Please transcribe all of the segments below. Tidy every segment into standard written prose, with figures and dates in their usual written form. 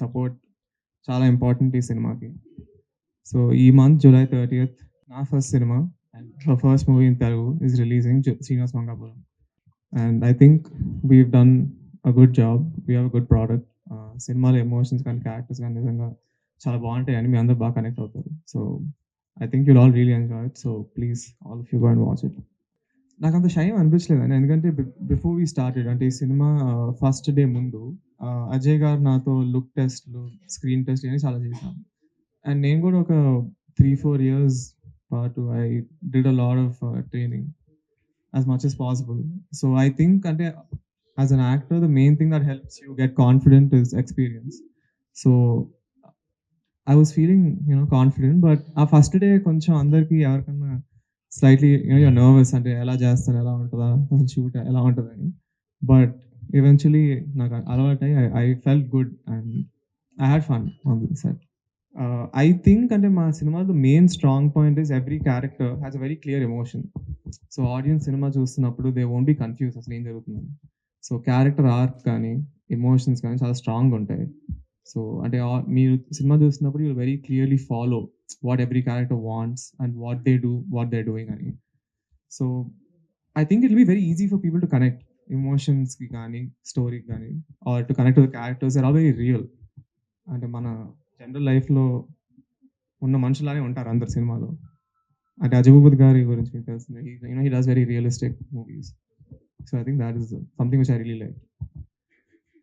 Support చాలా important ఈ సినిమాకి. సో ఈ మంత్ July 30th నా first cinema and first movie in Telugu is releasing Srinivas Mangapuram. And I think weave done a good job. We have a good product. సినిమాలో emotions కానీ characters కానీ నిజంగా చాలా బాగుంటాయని మీ అందరూ బాగా కనెక్ట్ అవుతారు. So I think you'll all really enjoy it. So please all of you go and watch it. నాకంత షైమ్ అనిపించలేదండి. ఎందుకంటే బిఫోర్ వి స్టార్టెడ్ అంటే ఈ సినిమా ఫస్ట్ డే ముందు అజయ్ గారు నాతో లుక్ టెస్ట్‌లు, స్క్రీన్ టెస్ట్ ఇవన్నీ చాలా చేశాం. అండ్ నేను కూడా ఒక 3, 4 ఇయర్స్ పాటు I did a lot of training as much as possible. So I think అంటే as an actor the main thing that helps you get confident is experience. So I was feeling, confident, but ఆ first day కొంచెం అందరికి ఎవరికన్నా slightly your nervous అంటే ఎలా చేస్తాను, ఎలా ఉంటదా, అసలు షూట్ ఎలా ఉంటదని. బట్ ఈవెంచువల్లీ నాకు అలవాటై I felt good and I had fun on the set. I think అంటే మా సినిమాలో main strong point is every character has a very clear emotion. So audience సినిమా చూస్తున్నప్పుడు దే వోంట్ బి కన్‌ఫ్యూజ్ అసలు ఏం జరుగుతుందని. సో క్యారెక్టర్ ఆర్క్ కానీ, emotions కానీ చాలా స్ట్రాంగ్‌గా ఉంటాయి. సో అంటే మీరు సినిమా చూస్తున్నప్పుడు you will very clearly follow what every character wants and what they do, what they are doing అని. So I think it will be very easy for people to connect ఎమోషన్స్‌కి కానీ, స్టోరీకి కానీ or to connect with characters. They are all very real. అంటే మన general లైఫ్‌లో ఉన్న మనుషులానే ఉంటారు అందరు సినిమాలో. అంటే అజయ్ భూపతి గారి గురించి మీకు తెలిసిందే. హి does very realistic movies. So I think that is something which I really like.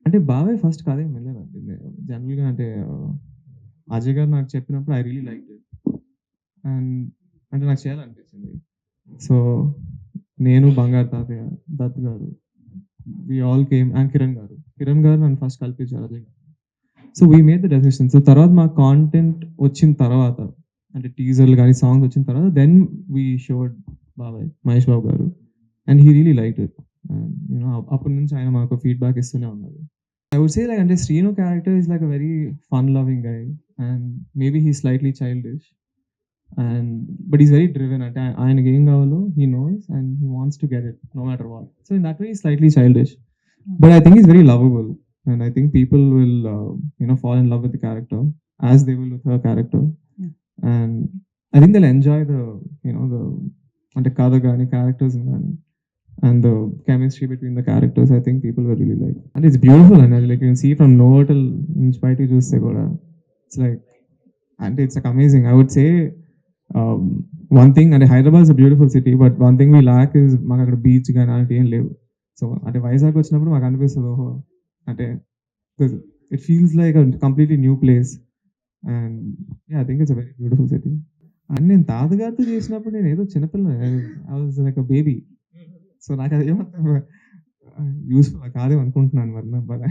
అంటే బాబాయ్ ఫస్ట్ కథేం వినలేదండి. జనరల్‌గా అంటే అజయ్ గారు నాకు చెప్పినప్పుడు I really liked it. And అంటే నాకు చేయాలనిపించింది. సో నేను, బంగారు తాతయ్య, Dutt garu, we all came and Kiran garu. Kiran garu నన్ను ఫస్ట్ కల్పించారు Ajay garu. So we made the decision. So తర్వాత మా కాంటెంట్ వచ్చిన తర్వాత అంటే టీజర్లు గానీ, సాంగ్స్ వచ్చిన తర్వాత దెన్ వీ షోడ్ బాబాయ్, మహేష్ బాబు గారు. And he really liked it. And అప్పటి నుంచి ఆయన మాకు ఫీడ్‌బ్యాక్ ఇస్తూనే ఉన్నారు. I would say like అంటే Srinu character is like a very fun loving guy and maybe he slightly childish and but is very driven. అంటే ఆయనకి ఏం కావాలో he knows and he wants to get it no matter what. So in that way is slightly childish. But I think is very lovable and I think people will fall in love with the character as they will with her character. And I think they'll enjoy the the అంటే కథ గాని, characters గాని and the chemistry between the characters. I think people will really like. And it's beautiful and like you can see from Nova till నుంచి బయటికి చూస్తే కూడా it's like and it's like amazing. I would say um, one thing అంటే Hyderabad is a beautiful city but one thing we lack is మాకు అక్కడ beach గాని అలాంటివి ఏం లేవు. సో అంటే వైజాగ్ వచ్చినప్పుడు మాకు అనిపిస్తుంది ఓహో అంటే it feels like a completely new place and yeah I think it's a very beautiful city. And నేను తాతగారితో చేసినప్పుడు నేను ఏదో చిన్నపిల్లని. I was like a baby. So నాకు అది ఏమంత యూస్‌ఫుల్ కాదేమో అనుకుంటున్నాను మరి. బట్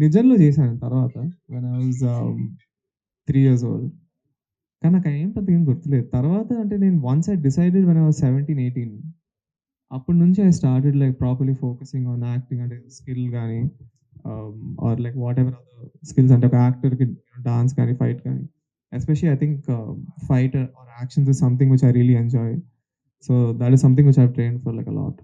నిజంలో చేశాను తర్వాత when I was 3 years old. కానీ నాకు ఏం పెద్దగా ఏం గుర్తులేదు. తర్వాత అంటే నేను once I decided when I was 17, 18 అప్పటి నుంచి I started like properly focusing on acting అంటే స్కిల్ గానీ or like whatever other skills అంటే ఒక యాక్టర్‌కి డాన్స్ కానీ, ఫైట్ కానీ especially I think fight or actions is something which I really enjoy. So that is something which I have trained for like a lot.